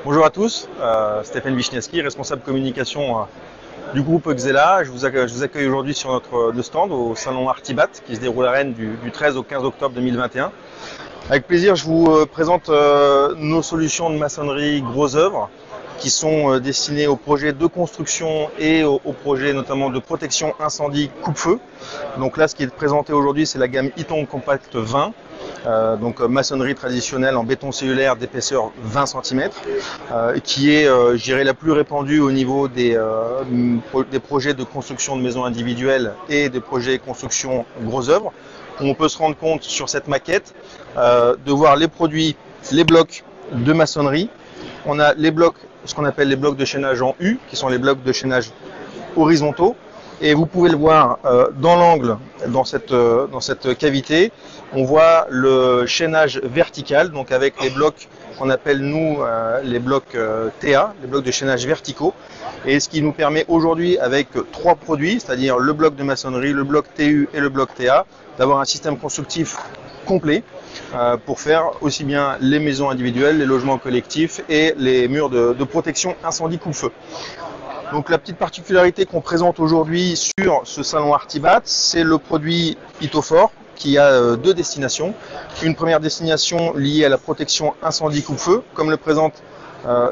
Bonjour à tous, Stéphane Wichniewski, responsable communication du groupe Xella. Je vous accueille aujourd'hui sur notre stand au salon Artibat qui se déroule à Rennes du 13 au 15 octobre 2021. Avec plaisir, je vous présente nos solutions de maçonnerie gros œuvres qui sont destinées aux projets de construction et aux projets notamment de protection incendie coupe-feu. Donc là, ce qui est présenté aujourd'hui, c'est la gamme Ytong Compact 20. Donc maçonnerie traditionnelle en béton cellulaire d'épaisseur 20 cm, qui est, je dirais, la plus répandue au niveau des projets de construction de maisons individuelles et des projets de construction gros œuvres. On peut se rendre compte sur cette maquette de voir les produits, les blocs de maçonnerie. On a les blocs, ce qu'on appelle les blocs de chaînage en U, qui sont les blocs de chaînage horizontaux. Et vous pouvez le voir dans l'angle, dans cette cavité, on voit le chaînage vertical, donc avec les blocs qu'on appelle nous les blocs TA, les blocs de chaînage verticaux. Et ce qui nous permet aujourd'hui, avec trois produits, c'est-à-dire le bloc de maçonnerie, le bloc TU et le bloc TA, d'avoir un système constructif complet pour faire aussi bien les maisons individuelles, les logements collectifs et les murs de protection incendie coupe-feu. Donc la petite particularité qu'on présente aujourd'hui sur ce salon Artibat, c'est le produit Itofor qui a deux destinations. Une première destination liée à la protection incendie coupe-feu, comme le présente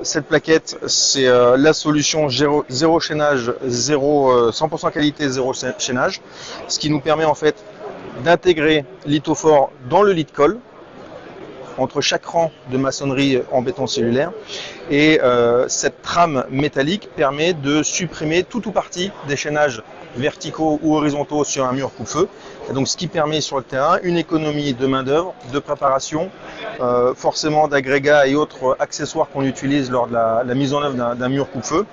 cette plaquette, c'est la solution zéro chaînage, 100% qualité, zéro chaînage, ce qui nous permet en fait d'intégrer l'Itofor dans le lit de colle entre chaque rang de maçonnerie en béton cellulaire, et cette trame métallique permet de supprimer tout ou partie des chaînages verticaux ou horizontaux sur un mur coupe-feu, et donc ce qui permet sur le terrain une économie de main d'œuvre, de préparation, forcément d'agrégats et autres accessoires qu'on utilise lors de la mise en œuvre d'un mur coupe-feu.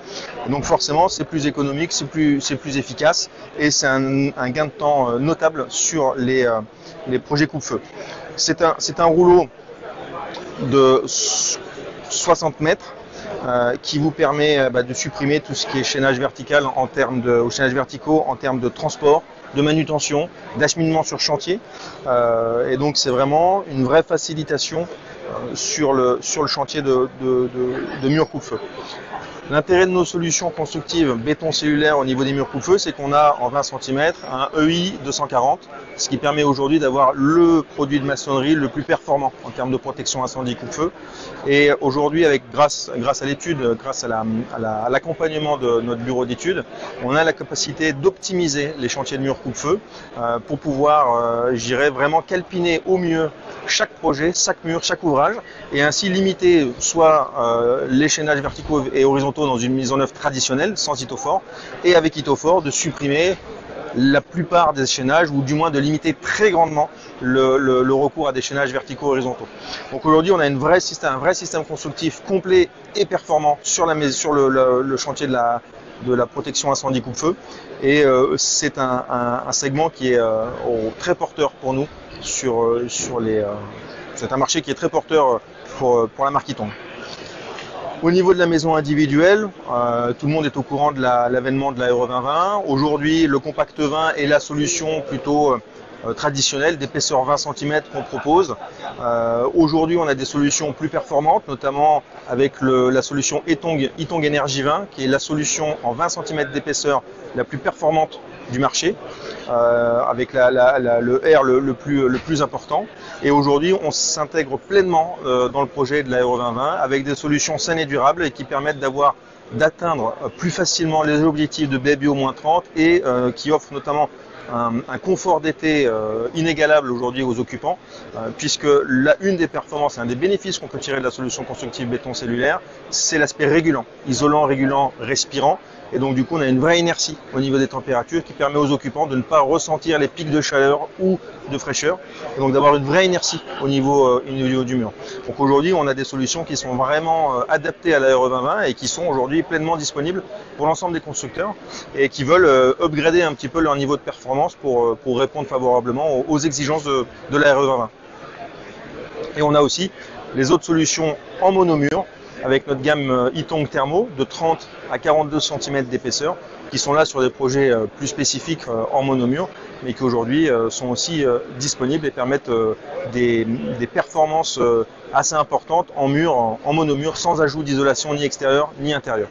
Donc forcément c'est plus économique, c'est plus efficace, et c'est un gain de temps notable sur les projets coupe-feu. C'est un rouleau de 60 mètres qui vous permet de supprimer tout ce qui est chaînage vertical ou chaînage verticaux en termes de transport, de manutention, d'acheminement sur chantier, et donc c'est vraiment une vraie facilitation sur le chantier de murs coupe-feu. L'intérêt de nos solutions constructives béton cellulaire au niveau des murs coupe-feu, c'est qu'on a en 20 cm un EI 240, ce qui permet aujourd'hui d'avoir le produit de maçonnerie le plus performant en termes de protection incendie coupe-feu. Et aujourd'hui, grâce à l'étude, grâce à l'accompagnement de notre bureau d'études, on a la capacité d'optimiser les chantiers de murs coupe-feu pour pouvoir, je dirais, vraiment calpiner au mieux chaque projet, chaque mur, chaque ouvrage, et ainsi limiter soit les chaînages verticaux et horizontaux dans une mise en œuvre traditionnelle sans Itofor, et avec Itofor de supprimer la plupart des chaînages, ou du moins de limiter très grandement le recours à des chaînages verticaux horizontaux. Donc aujourd'hui on a un vrai système constructif complet et performant sur le chantier de la protection incendie coupe-feu, et c'est un segment qui est très porteur pour nous c'est un marché qui est très porteur pour la marque Ytong. Au niveau de la maison individuelle, tout le monde est au courant de l'avènement de la Euro 2020. Aujourd'hui, le Compact 20 est la solution plutôt traditionnelle d'épaisseur 20 cm qu'on propose. Aujourd'hui, on a des solutions plus performantes, notamment avec la solution Ytong Energy 20, qui est la solution en 20 cm d'épaisseur la plus performante du marché, avec le R le plus important. Et aujourd'hui, on s'intègre pleinement dans le projet de la Euro 2020 avec des solutions saines et durables et qui permettent d'atteindre plus facilement les objectifs de BBO-30 et qui offrent notamment un confort d'été inégalable aujourd'hui aux occupants, puisque une des performances, un des bénéfices qu'on peut tirer de la solution constructive béton cellulaire, c'est l'aspect régulant, isolant, régulant, respirant. Et donc du coup on a une vraie inertie au niveau des températures qui permet aux occupants de ne pas ressentir les pics de chaleur ou de fraîcheur, et donc d'avoir une vraie inertie au niveau du mur. Donc aujourd'hui on a des solutions qui sont vraiment adaptées à la Euro 2020 et qui sont aujourd'hui pleinement disponibles pour l'ensemble des constructeurs et qui veulent upgrader un petit peu leur niveau de performance pour répondre favorablement aux exigences de la Euro 2020. Et on a aussi les autres solutions en monomure avec notre gamme Ytong Thermo de 30 à 42 cm d'épaisseur, qui sont là sur des projets plus spécifiques en monomure, mais qui aujourd'hui sont aussi disponibles et permettent des performances assez importantes en mur, en monomure, sans ajout d'isolation ni extérieure ni intérieure.